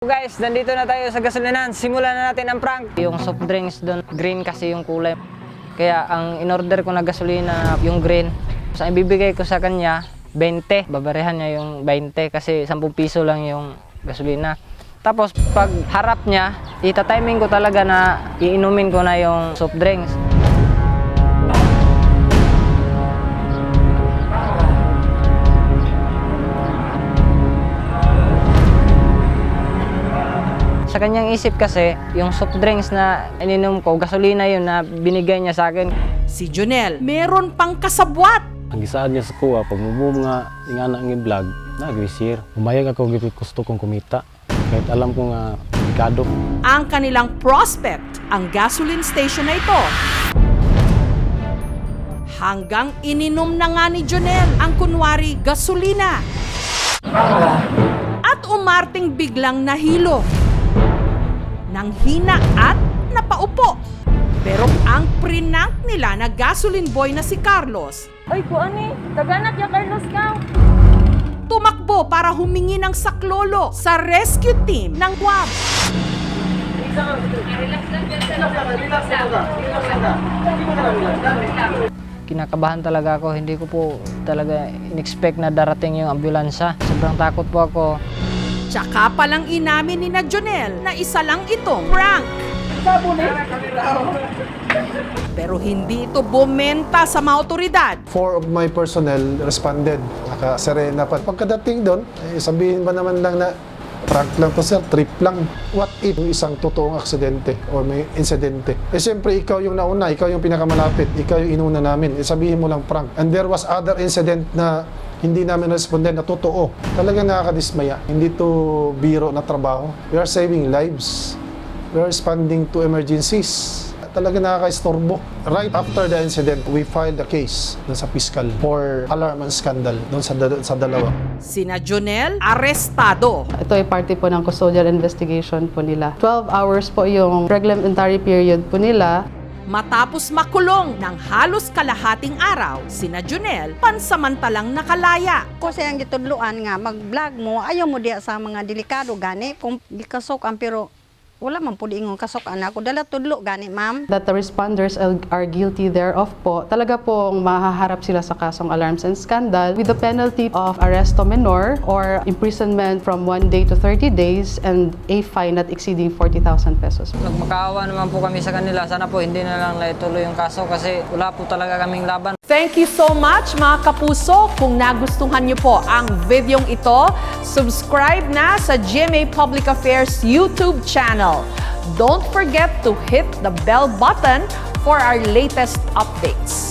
Guys, nandito na tayo sa gasolinahan. Simulan na natin ang prank. Yung soft drinks doon, green kasi yung kulay. Kaya ang in-order ko na gasolina, yung green. So, ibibigay ko sa kanya, 20. Babarehan niya yung 20 kasi 10 piso lang yung gasolina. Tapos, pag harap niya, itatiming ko talaga na iinumin ko na yung soft drinks. Sa kanyang isip kasi, yung soft drinks na ininom ko, gasolina yun na binigay niya sa akin. Si Jonel, meron pang kasabwat. Ang gisaan niya sa kuha, pag mabum nga ingana ang i-vlog, nag-resir. Umayag ako gipit gusto kong kumita. Kahit alam ko nga, delikado. Ang kanilang prospect, ang gasoline station na ito. Hanggang ininom na nga ni Jonel ang kunwari gasolina. At umarting biglang nahilo. Nang hina at napaupo. Pero ang prinank nila na gasoline boy na si Carlos, Ay, kuan eh. Kaganat ya Carlos ka. tumakbo para humingi ng saklolo sa rescue team ng WAB. Kinakabahan talaga ako, hindi ko po talaga in-expect na darating yung ambulansya. Sobrang takot po ako. Tsaka palang inamin ni na Jonel na isa lang itong prank. Pero hindi ito bumenta sa mga otoridad. 4 of my personnel responded. Naka-serena pa. Pagkadating doon, sabihin ba naman lang na prank lang to sir, trip lang. What if yung isang totoong aksidente o may insidente? Siyempre, ikaw yung nauna, ikaw yung pinakamalapit, ikaw yung inuna namin. Sabihin mo lang prank. And there was other incident na hindi namin responden na totoo. Talagang nakakadismaya. Hindi to biro na trabaho. We are saving lives. We are responding to emergencies. Talaga nakaka-istorbo. Right after the incident, we filed a case sa fiscal for alarm and scandal doon sa dalawa. Sina Jonel, arestado. Ito ay parte po ng custodial investigation po nila. 12 hours po yung reglementary period po nila. Matapos makulong ng halos kalahating araw, sina Jonel pansamantalang nakalaya. Ko sayang gitudluan nga mag-vlog mo ayaw mo diya sa mga delikado gani kung gikasok ang pero wala man pud ingon kasok anak ko dala tudlo gani ma'am. That the responders are guilty thereof po. Talaga pong mahaharap sila sa kasong alarms and scandal with the penalty of arresto menor or imprisonment from 1 day to 30 days and a fine not exceeding 40,000 pesos. Nagmakaawa naman po kami sa kanila. Sana po hindi na lang naituloy yung kaso kasi wala po talaga kaming laban. Thank you so much mga kapuso. Kung nagustuhan niyo po ang videong ito, subscribe na sa GMA Public Affairs YouTube channel. Don't forget to hit the bell button for our latest updates.